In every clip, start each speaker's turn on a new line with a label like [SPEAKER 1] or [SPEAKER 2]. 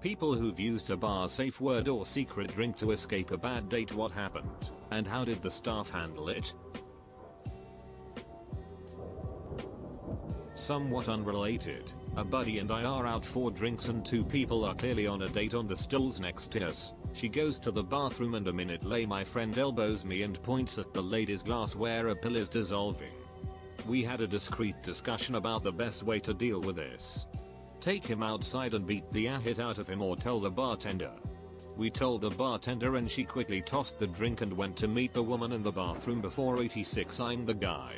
[SPEAKER 1] People who've used a bar safe word or secret drink to escape a bad date. What happened? And how did the staff handle it? Somewhat unrelated, a buddy and I are out for drinks and two people are clearly on a date on the stools next to us. She goes to the bathroom and a minute later my friend elbows me and points at the lady's glass where a pill is dissolving. We had a discreet discussion about the best way to deal with this. Take him outside and beat the hit out of him or tell the bartender. We told the bartender and she quickly tossed the drink and went to meet the woman in the bathroom before 86ing the guy.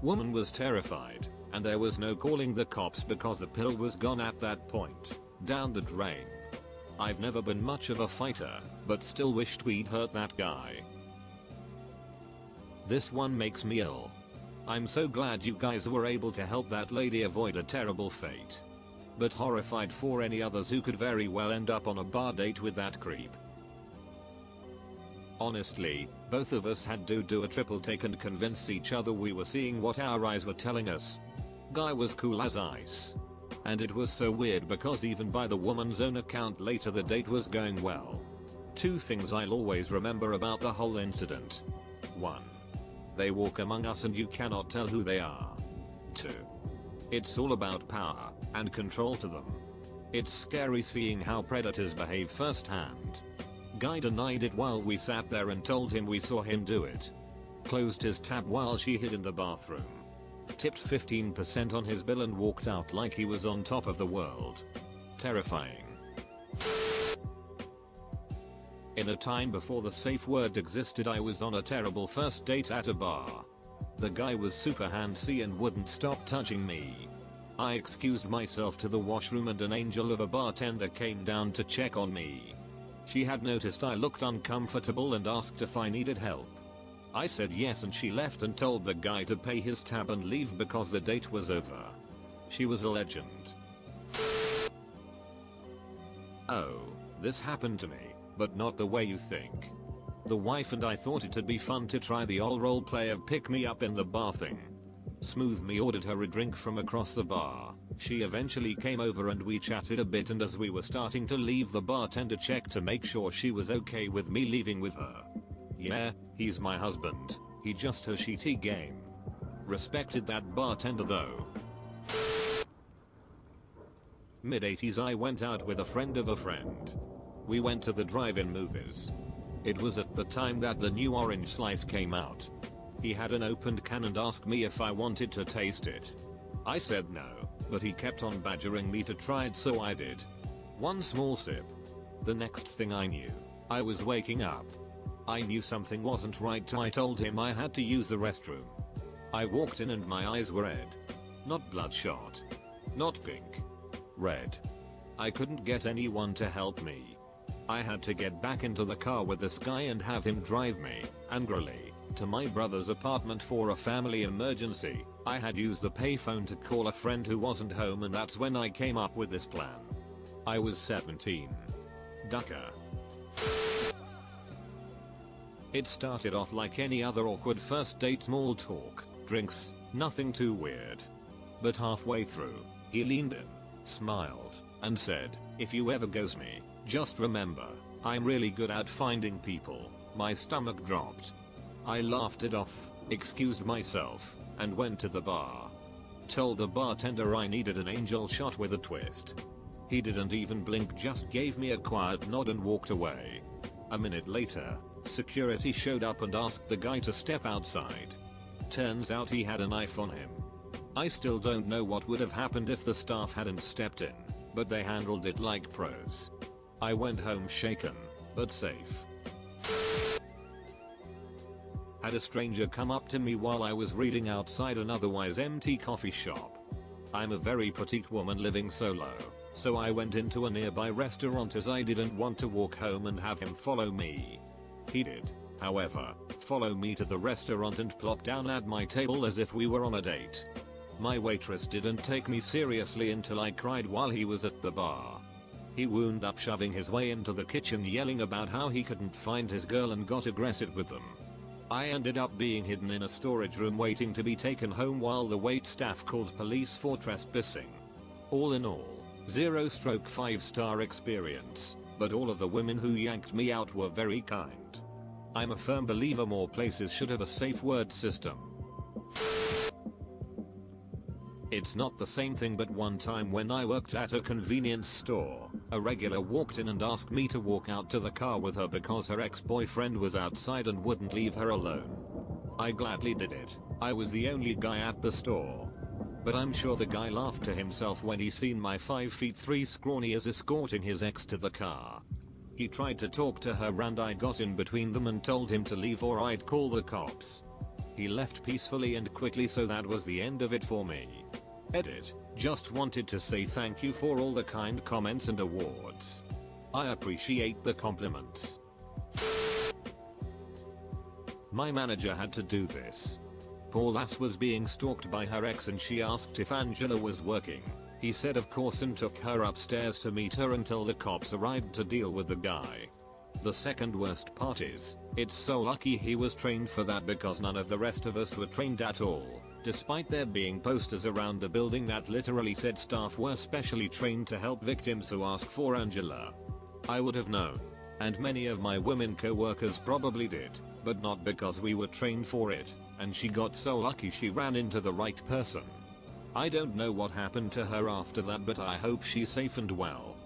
[SPEAKER 1] Woman was terrified, and there was no calling the cops because the pill was gone at that point, down the drain. I've never been much of a fighter, but still wished we'd hurt that guy. This one makes me ill. I'm so glad you guys were able to help that lady avoid a terrible fate. But horrified for any others who could very well end up on a bar date with that creep. Honestly, both of us had to do a triple take and convince each other we were seeing what our eyes were telling us. Guy was cool as ice. And it was so weird because even by the woman's own account later the date was going well. Two things I'll always remember about the whole incident. 1. They walk among us and you cannot tell who they are. 2. It's all about power and control to them. It's scary seeing how predators behave firsthand. Guy denied it while we sat there and told him we saw him do it. Closed his tab while she hid in the bathroom. Tipped 15% on his bill and walked out like he was on top of the world. Terrifying. In a time before the safe word existed I was on a terrible first date at a bar. The guy was super handsy and wouldn't stop touching me. I excused myself to the washroom and an angel of a bartender came down to check on me. She had noticed I looked uncomfortable and asked if I needed help. I said yes and she left and told the guy to pay his tab and leave because the date was over. She was a legend. Oh, this happened to me, but not the way you think. The wife and I thought it'd be fun to try the old role play of pick me up in the bar thing. Smooth me ordered her a drink from across the bar. She eventually came over and we chatted a bit and as we were starting to leave the bartender checked to make sure she was okay with me leaving with her. Yeah, he's my husband. He just has shitty game. Respected that bartender though. Mid-80s I went out with a friend of a friend. We went to the drive-in movies. It was at the time that the new orange slice came out. He had an opened can and asked me if I wanted to taste it. I said no, but he kept on badgering me to try it so I did. One small sip. The next thing I knew, I was waking up. I knew something wasn't right so I told him I had to use the restroom. I walked in and my eyes were red. Not bloodshot. Not pink. Red. I couldn't get anyone to help me. I had to get back into the car with this guy and have him drive me, angrily, to my brother's apartment for a family emergency. I had used the payphone to call a friend who wasn't home and that's when I came up with this plan. I was 17. Ducker. It started off like any other awkward first date, small talk, drinks, nothing too weird. But halfway through, he leaned in, smiled, and said, "If you ever ghost me, just remember, I'm really good at finding people." My stomach dropped. I laughed it off, excused myself, and went to the bar. Told the bartender I needed an angel shot with a twist. He didn't even blink, just gave me a quiet nod and walked away. A minute later, security showed up and asked the guy to step outside. Turns out he had a knife on him. I still don't know what would have happened if the staff hadn't stepped in, but they handled it like pros. I went home shaken, but safe. Had a stranger come up to me while I was reading outside an otherwise empty coffee shop. I'm a very petite woman living solo, so I went into a nearby restaurant as I didn't want to walk home and have him follow me. He did, however, follow me to the restaurant and plop down at my table as if we were on a date. My waitress didn't take me seriously until I cried while he was at the bar. He wound up shoving his way into the kitchen yelling about how he couldn't find his girl and got aggressive with them. I ended up being hidden in a storage room waiting to be taken home while the wait staff called police for trespassing. All in all, 0/5-star experience, but all of the women who yanked me out were very kind. I'm a firm believer more places should have a Safeword system. It's not the same thing, but one time when I worked at a convenience store, a regular walked in and asked me to walk out to the car with her because her ex-boyfriend was outside and wouldn't leave her alone. I gladly did it. I was the only guy at the store. But I'm sure the guy laughed to himself when he seen my 5'3" scrawny as escorting his ex to the car. He tried to talk to her and I got in between them and told him to leave or I'd call the cops. He left peacefully and quickly, so that was the end of it for me. Edit. Just wanted to say thank you for all the kind comments and awards. I appreciate the compliments. My manager had to do this. Poor lass was being stalked by her ex and she asked if Angela was working. He said of course and took her upstairs to meet her until the cops arrived to deal with the guy. The second worst part is, it's so lucky he was trained for that because none of the rest of us were trained at all, despite there being posters around the building that literally said staff were specially trained to help victims who ask for Angela. I would have known. And many of my women co-workers probably did, but not because we were trained for it, and she got so lucky she ran into the right person. I don't know what happened to her after that, but I hope she's safe and well.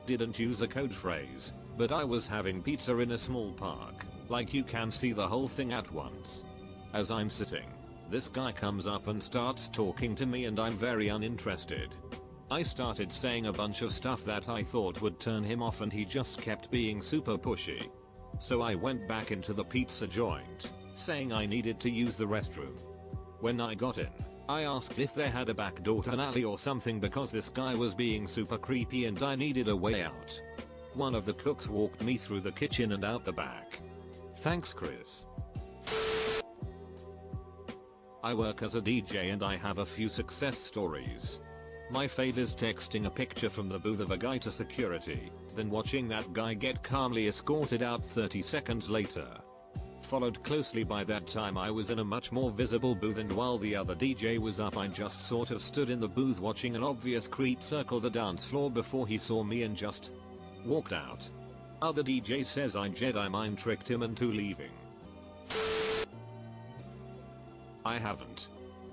[SPEAKER 1] Didn't use a code phrase, but I was having pizza in a small park, like you can see the whole thing at once. As I'm sitting, this guy comes up and starts talking to me and I'm very uninterested. I started saying a bunch of stuff that I thought would turn him off and he just kept being super pushy. So I went back into the pizza joint, saying I needed to use the restroom. When I got in, I asked if they had a back door to an alley or something because this guy was being super creepy and I needed a way out. One of the cooks walked me through the kitchen and out the back. Thanks, Chris. I work as a DJ and I have a few success stories. My fave is texting a picture from the booth of a guy to security, then watching that guy get calmly escorted out 30 seconds later. Followed closely by that time I was in a much more visible booth and while the other DJ was up I just sort of stood in the booth watching an obvious creep circle the dance floor before he saw me and just walked out. Other DJ says I Jedi mind tricked him into leaving. I haven't.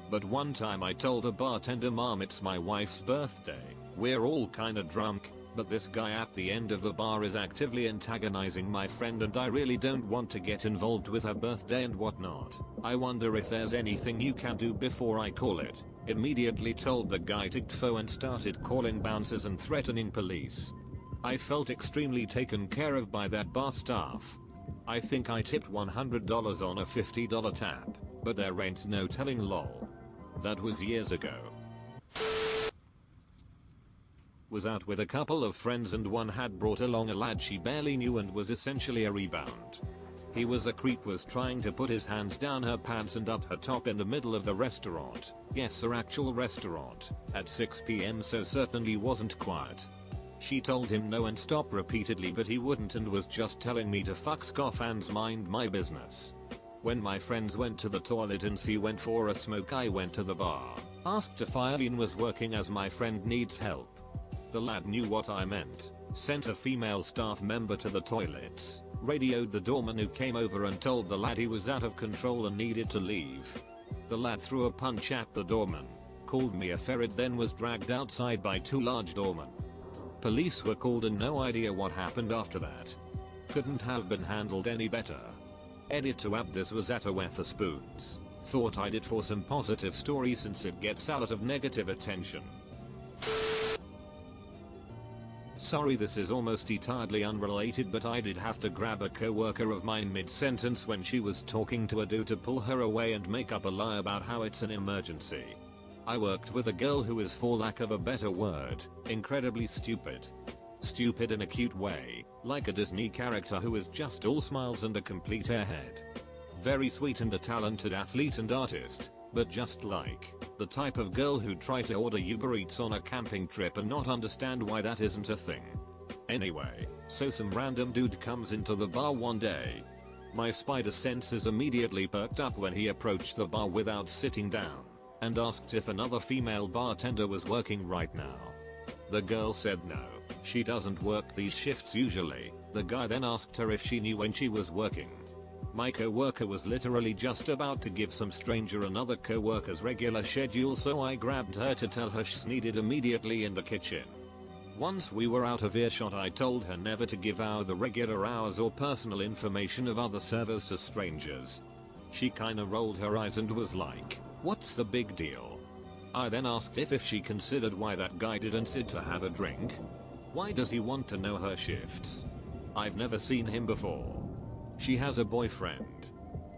[SPEAKER 1] But one time I told a bartender, "Mom, it's my wife's birthday. We're all kinda drunk, but this guy at the end of the bar is actively antagonizing my friend and I really don't want to get involved with her birthday and whatnot. I wonder if there's anything you can do before I call it." Immediately told the guy to TFO and started calling bouncers and threatening police. I felt extremely taken care of by that bar staff. I think I tipped $100 on a $50 tab, but there ain't no telling, lol. That was years ago. Was out with a couple of friends and one had brought along a lad she barely knew and was essentially a rebound. He was a creep, was trying to put his hands down her pants and up her top in the middle of the restaurant. Yes, her actual restaurant. At 6 PM, so certainly wasn't quiet. She told him no and stopped repeatedly, but he wouldn't and was just telling me to fuck off and mind my business. When my friends went to the toilet and he went for a smoke, I went to the bar, asked if Eileen was working as my friend needs help. The lad knew what I meant, sent a female staff member to the toilets, radioed the doorman who came over and told the lad he was out of control and needed to leave. The lad threw a punch at the doorman, called me a ferret, then was dragged outside by two large doormen. Police were called and no idea what happened after that. Couldn't have been handled any better. Edit to app, this was at a Wetherspoons. Thought I'd it for some positive story since it gets a lot of negative attention. Sorry, this is almost entirely unrelated, but I did have to grab a co-worker of mine mid-sentence when she was talking to a dude to pull her away and make up a lie about how it's an emergency. I worked with a girl who is, for lack of a better word, incredibly stupid. Stupid in a cute way, like a Disney character who is just all smiles and a complete airhead. Very sweet and a talented athlete and artist, but just like the type of girl who'd try to order Uber Eats on a camping trip and not understand why that isn't a thing. Anyway, so some random dude comes into the bar one day. My spider senses immediately perked up when he approached the bar without sitting down. and asked if another female bartender was working right now. The girl said no, she doesn't work these shifts usually. The guy then asked her if she knew when she was working. My co-worker was literally just about to give some stranger another co-worker's regular schedule, so I grabbed her to tell her she's needed immediately in the kitchen. Once we were out of earshot, I told her never to give out the regular hours or personal information of other servers to strangers. She kinda rolled her eyes and was like, "What's the big deal?" I then asked if she considered why that guy didn't sit to have a drink. Why does he want to know her shifts? I've never seen him before. She has a boyfriend.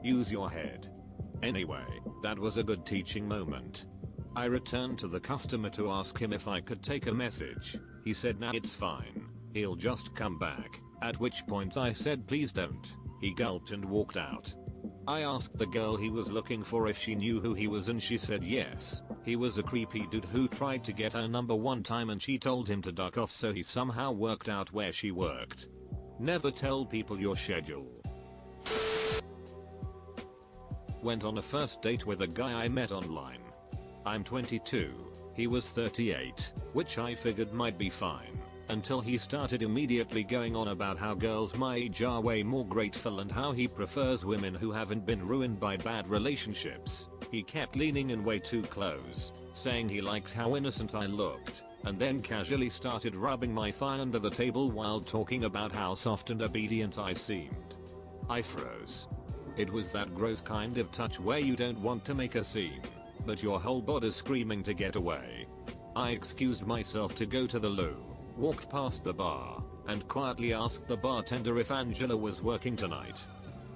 [SPEAKER 1] Use your head. Anyway, that was a good teaching moment. I returned to the customer to ask him if I could take a message. He said nah, it's fine. He'll just come back. At which point I said please don't. He gulped and walked out. I asked the girl he was looking for if she knew who he was, and she said yes. He was a creepy dude who tried to get her number one time and she told him to duck off, so he somehow worked out where she worked. Never tell people your schedule. Went on a first date with a guy I met online. I'm 22, he was 38, which I figured might be fine, until he started immediately going on about how girls my age are way more grateful and how he prefers women who haven't been ruined by bad relationships. He kept leaning in way too close, saying he liked how innocent I looked, and then casually started rubbing my thigh under the table while talking about how soft and obedient I seemed. I froze. It was that gross kind of touch where you don't want to make a scene, but your whole body's screaming to get away. I excused myself to go to the loo, walked past the bar, and quietly asked the bartender if Angela was working tonight.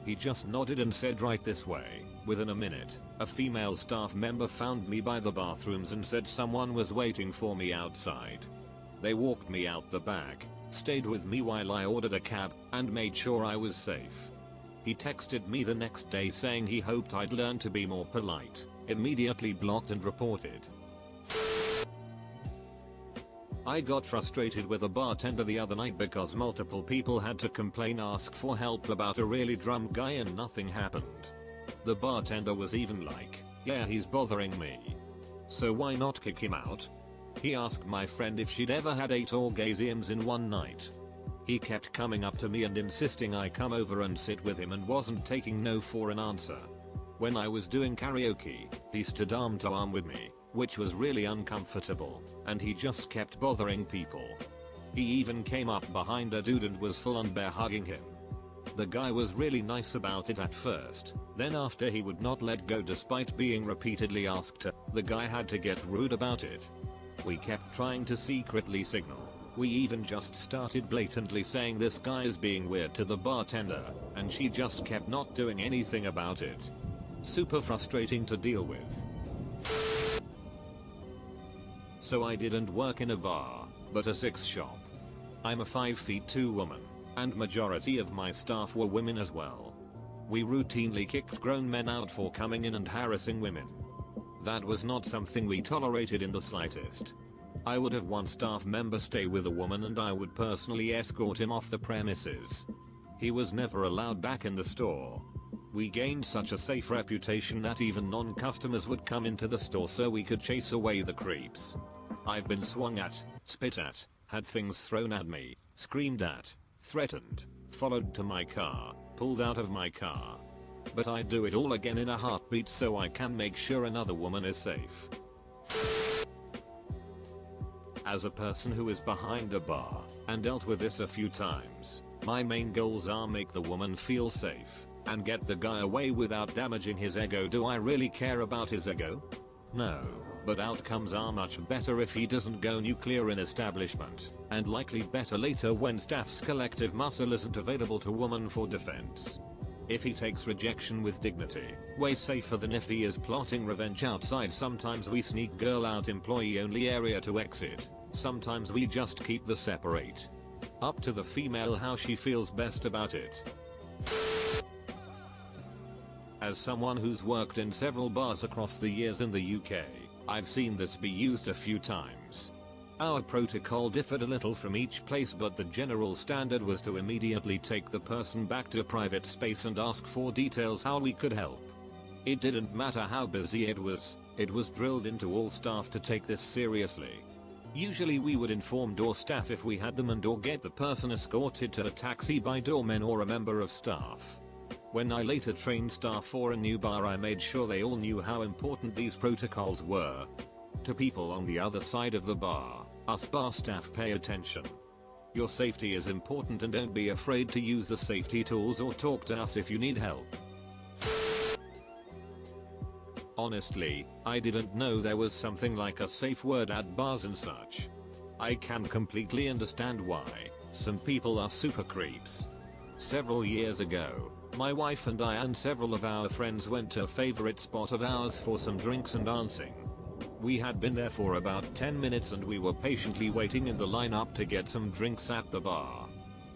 [SPEAKER 1] He just nodded and said right this way. Within a minute, a female staff member found me by the bathrooms and said someone was waiting for me outside. They walked me out the back, stayed with me while I ordered a cab, and made sure I was safe. He texted me the next day saying he hoped I'd learn to be more polite. Immediately blocked and reported. I got frustrated with a bartender the other night because multiple people had to complain, ask for help about a really drunk guy, and nothing happened. The bartender was even like, yeah, he's bothering me. So why not kick him out? He asked my friend if she'd ever had 8 orgasms in one night. He kept coming up to me and insisting I come over and sit with him and wasn't taking no for an answer. When I was doing karaoke, he stood arm to arm with me, which was really uncomfortable, and he just kept bothering people. He even came up behind a dude and was full on bear hugging him. The guy was really nice about it at first, then after he would not let go despite being repeatedly asked to, the guy had to get rude about it. We kept trying to secretly signal. We even just started blatantly saying this guy is being weird to the bartender, and she just kept not doing anything about it. Super frustrating to deal with. So I didn't work in a bar, but a sex shop. I'm a 5'2" woman, and majority of my staff were women as well. We routinely kicked grown men out for coming in and harassing women. That was not something we tolerated in the slightest. I would have one staff member stay with a woman and I would personally escort him off the premises. He was never allowed back in the store. We gained such a safe reputation that even non-customers would come into the store so we could chase away the creeps. I've been swung at, spit at, had things thrown at me, screamed at, threatened, followed to my car, pulled out of my car. But I'd do it all again in a heartbeat so I can make sure another woman is safe. As a person who is behind a bar, and dealt with this a few times, my main goals are make the woman feel safe, and get the guy away without damaging his ego. Do I really care about his ego? No, but outcomes are much better if he doesn't go nuclear in establishment, and likely better later when staff's collective muscle isn't available to woman for defense. If he takes rejection with dignity, way safer than if he is plotting revenge outside. Sometimes we sneak girl out employee only area to exit. Sometimes we just keep the separate. Up to the female how she feels best about it. As someone who's worked in several bars across the years in the UK, I've seen this be used a few times. Our protocol differed a little from each place, but the general standard was to immediately take the person back to a private space and ask for details how we could help. It didn't matter how busy it was, It was drilled into all staff to take this seriously. Usually we would inform door staff if we had them and/or get the person escorted to a taxi by doormen or a member of staff. When I later trained staff for a new bar, I made sure they all knew how important these protocols were. To people on the other side of the bar, us bar staff, pay attention. Your safety is important and don't be afraid to use the safety tools or talk to us if you need help. Honestly, I didn't know there was something like a Safeword at bars and such. I can completely understand why some people are super creeps. Several years ago, my wife and I and several of our friends went to a favorite spot of ours for some drinks and dancing. We had been there for about 10 minutes and we were patiently waiting in the lineup to get some drinks at the bar.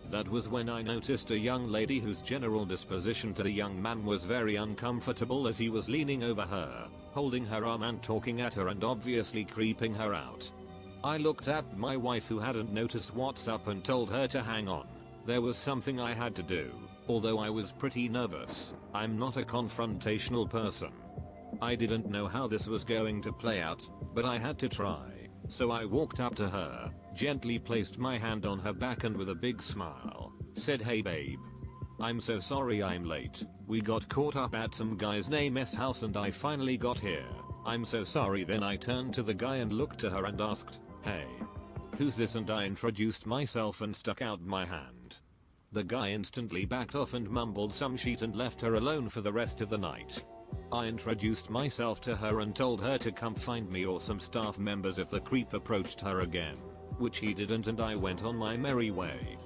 [SPEAKER 1] That was when I noticed a young lady whose general disposition to the young man was very uncomfortable, as he was leaning over her, holding her arm and talking at her and obviously creeping her out. I looked at my wife, who hadn't noticed what's up, and told her to hang on. There was something I had to do. Although I was pretty nervous, I'm not a confrontational person. I didn't know how this was going to play out, but I had to try. So I walked up to her, gently placed my hand on her back and with a big smile, said, "Hey babe. I'm so sorry I'm late. We got caught up at some guy's name S house and I finally got here. I'm so sorry." Then I turned to the guy and looked to her and asked, "Hey, who's this?" And I introduced myself and stuck out my hand. The guy instantly backed off and mumbled some shit and left her alone for the rest of the night. I introduced myself to her and told her to come find me or some staff members if the creep approached her again, which he didn't, and I went on my merry way.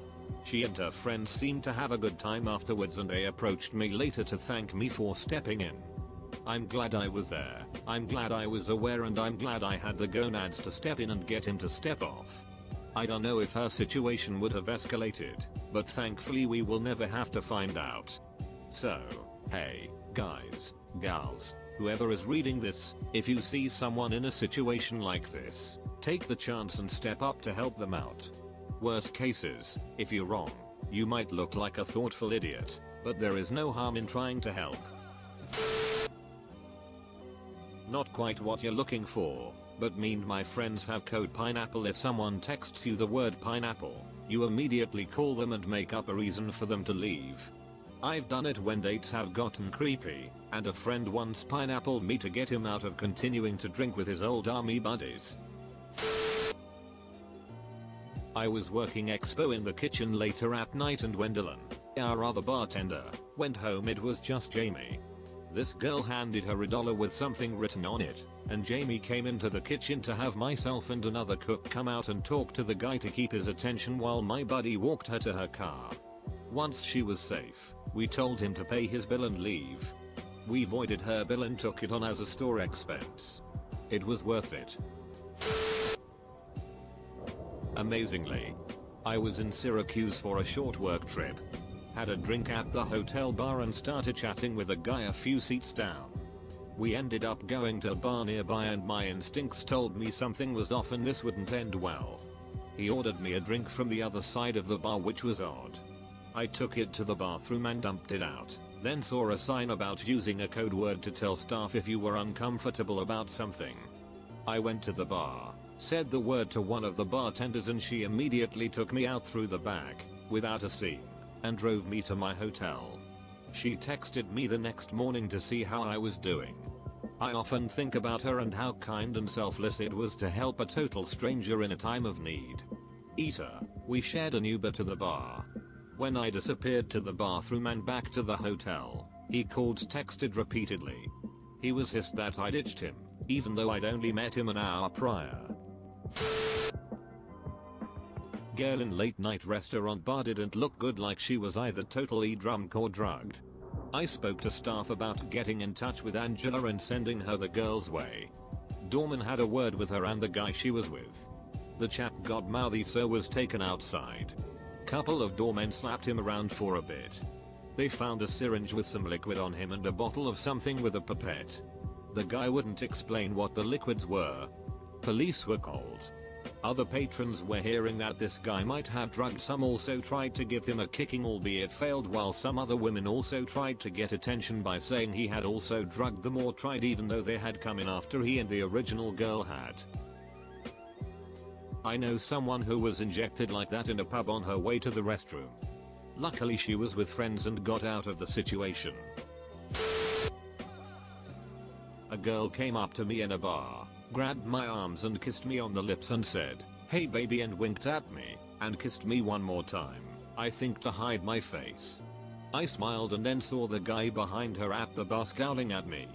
[SPEAKER 1] She and her friends seemed to have a good time afterwards and they approached me later to thank me for stepping in. I'm glad I was there, I'm glad I was aware, and I'm glad I had the gonads to step in and get him to step off. I don't know if her situation would have escalated, but thankfully we will never have to find out. So, hey, guys, gals, whoever is reading this, if you see someone in a situation like this, take the chance and step up to help them out. Worst cases, if you're wrong, you might look like a thoughtful idiot, but there is no harm in trying to help. Not quite what you're looking for, but me and my friends have code pineapple. If someone texts you the word pineapple, you immediately call them and make up a reason for them to leave. I've done it when dates have gotten creepy, and a friend once pineappled me to get him out of continuing to drink with his old army buddies. I was working expo in the kitchen later at night and Gwendolyn, our other bartender, went home. It was just Jamie. This girl handed her $1 with something written on it, and Jamie came into the kitchen to have myself and another cook come out and talk to the guy to keep his attention while my buddy walked her to her car. Once she was safe, we told him to pay his bill and leave. We voided her bill and took it on as a store expense. It was worth it. Amazingly, I was in Syracuse for a short work trip. Had a drink at the hotel bar and started chatting with a guy a few seats down. We ended up going to a bar nearby and my instincts told me something was off and this wouldn't end well. He ordered me a drink from the other side of the bar, which was odd. I took it to the bathroom and dumped it out, then saw a sign about using a code word to tell staff if you were uncomfortable about something. I went to the bar, said the word to one of the bartenders, and she immediately took me out through the back, without a scene, and drove me to my hotel. She texted me the next morning to see how I was doing. I often think about her and how kind and selfless it was to help a total stranger in a time of need. We shared an Uber to the bar. When I disappeared to the bathroom and back to the hotel, he called, texted repeatedly. He was pissed that I ditched him, even though I'd only met him an hour prior. Girl in late night restaurant bar didn't look good, like she was either totally drunk or drugged. I spoke to staff about getting in touch with Angela and sending her the girl's way. Doorman had a word with her and the guy she was with. The chap got mouthy, so was taken outside. Couple of doormen slapped him around for a bit. They found a syringe with some liquid on him and a bottle of something with a pipette. The guy wouldn't explain what the liquids were. Police were called. Other patrons were hearing that this guy might have drugged some, also tried to give him a kicking, albeit failed, while some other women also tried to get attention by saying he had also drugged them or tried, even though they had come in after he and the original girl had. I know someone who was injected like that in a pub on her way to the restroom. Luckily she was with friends and got out of the situation. A girl came up to me in a bar, grabbed my arms and kissed me on the lips and said, "Hey baby," and winked at me, and kissed me one more time, I think to hide my face. I smiled and then saw the guy behind her at the bar scowling at me.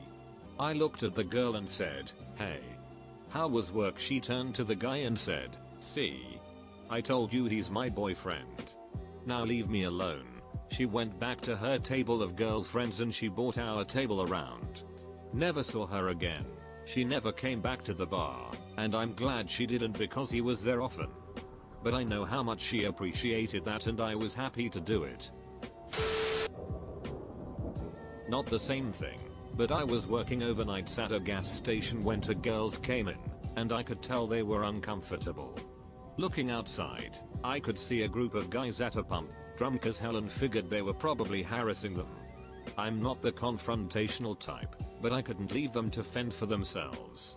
[SPEAKER 1] I looked at the girl and said, "Hey, how was work?" She turned to the guy and said, "See? I told you he's my boyfriend. Now leave me alone." She went back to her table of girlfriends and she brought our table around. Never saw her again. She never came back to the bar, and I'm glad she didn't because he was there often. But I know how much she appreciated that and I was happy to do it. Not the same thing, but I was working overnights at a gas station when two girls came in, and I could tell they were uncomfortable. Looking outside, I could see a group of guys at a pump, drunk as hell, and figured they were probably harassing them. I'm not the confrontational type, but I couldn't leave them to fend for themselves.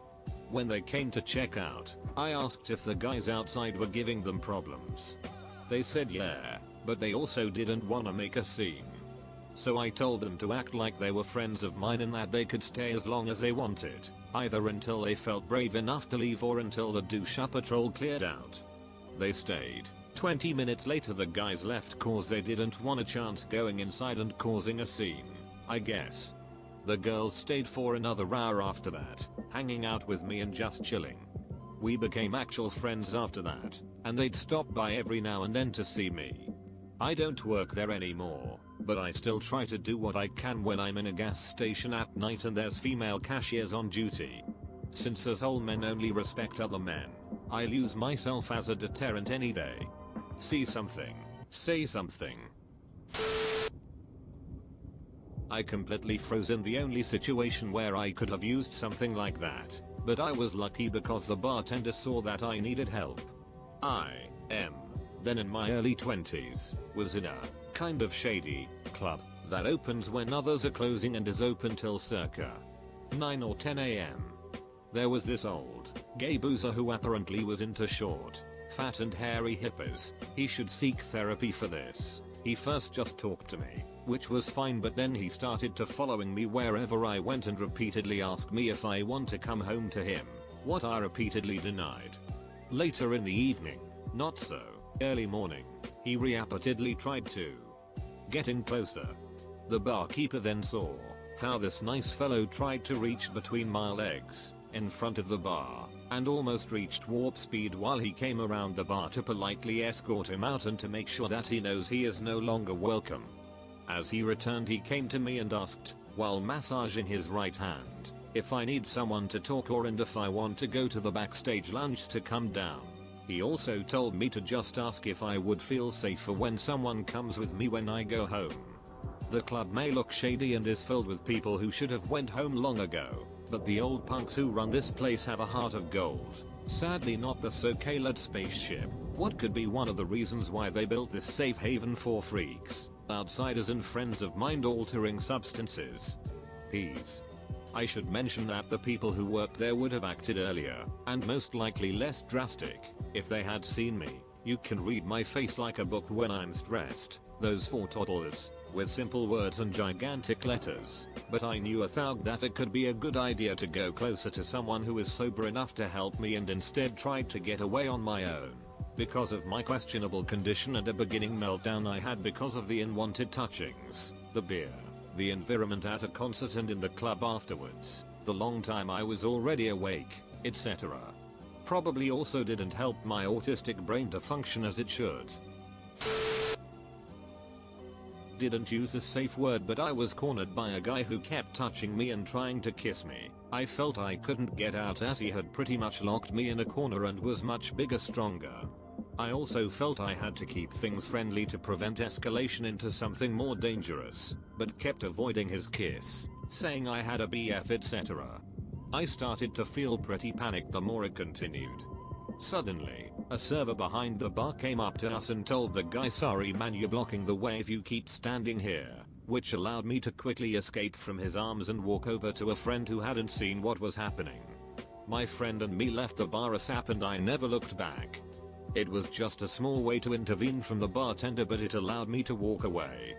[SPEAKER 1] When they came to check out, I asked if the guys outside were giving them problems. They said yeah, but they also didn't want to make a scene. So I told them to act like they were friends of mine and that they could stay as long as they wanted, either until they felt brave enough to leave or until the douche patrol cleared out. They stayed. 20 minutes later the guys left cause they didn't want a chance going inside and causing a scene, I guess. The girls stayed for another hour after that, hanging out with me and just chilling. We became actual friends after that, and they'd stop by every now and then to see me. I don't work there anymore, but I still try to do what I can when I'm in a gas station at night and there's female cashiers on duty. Since us whole men only respect other men, I'll use myself as a deterrent any day. See something, say something. I completely froze in the only situation where I could have used something like that, but I was lucky because the bartender saw that I needed help. I am, then in my early 20s, was in a kind of shady club that opens when others are closing and is open till circa 9 or 10 AM. There was this old gay boozer who apparently was into short, fat and hairy hippies. He should seek therapy for this. He first just talked to me, which was fine, but then he started to following me wherever I went and repeatedly asked me if I want to come home to him, what I repeatedly denied. Later in the evening, not so early morning, he repeatedly tried to get in closer. The barkeeper then saw how this nice fellow tried to reach between my legs in front of the bar and almost reached warp speed while he came around the bar to politely escort him out and to make sure that he knows he is no longer welcome. As he returned, he came to me and asked, while massaging his right hand, if I need someone to talk or and if I want to go to the backstage lounge to come down. He also told me to just ask if I would feel safer when someone comes with me when I go home. The club may look shady and is filled with people who should have went home long ago, but the old punks who run this place have a heart of gold. Sadly not the so-called spaceship. What could be one of the reasons why they built this safe haven for freaks, outsiders and friends of mind-altering substances? Peace. I should mention that the people who worked there would have acted earlier, and most likely less drastic, if they had seen me. You can read my face like a book when I'm stressed, those four toddlers, with simple words and gigantic letters, but I knew a thug that it could be a good idea to go closer to someone who is sober enough to help me and instead tried to get away on my own. Because of my questionable condition and a beginning meltdown I had because of the unwanted touchings, the beer, the environment at a concert and in the club afterwards, the long time I was already awake, etc. Probably also didn't help my autistic brain to function as it should. Didn't use a safe word, but I was cornered by a guy who kept touching me and trying to kiss me. I felt I couldn't get out as he had pretty much locked me in a corner and was much bigger, stronger. I also felt I had to keep things friendly to prevent escalation into something more dangerous, but kept avoiding his kiss, saying I had a BF, etc. I started to feel pretty panicked the more it continued. Suddenly, a server behind the bar came up to us and told the guy, "Sorry man, you're blocking the way if you keep standing here," which allowed me to quickly escape from his arms and walk over to a friend who hadn't seen what was happening. My friend and me left the bar ASAP and I never looked back. It was just a small way to intervene from the bartender, but it allowed me to walk away.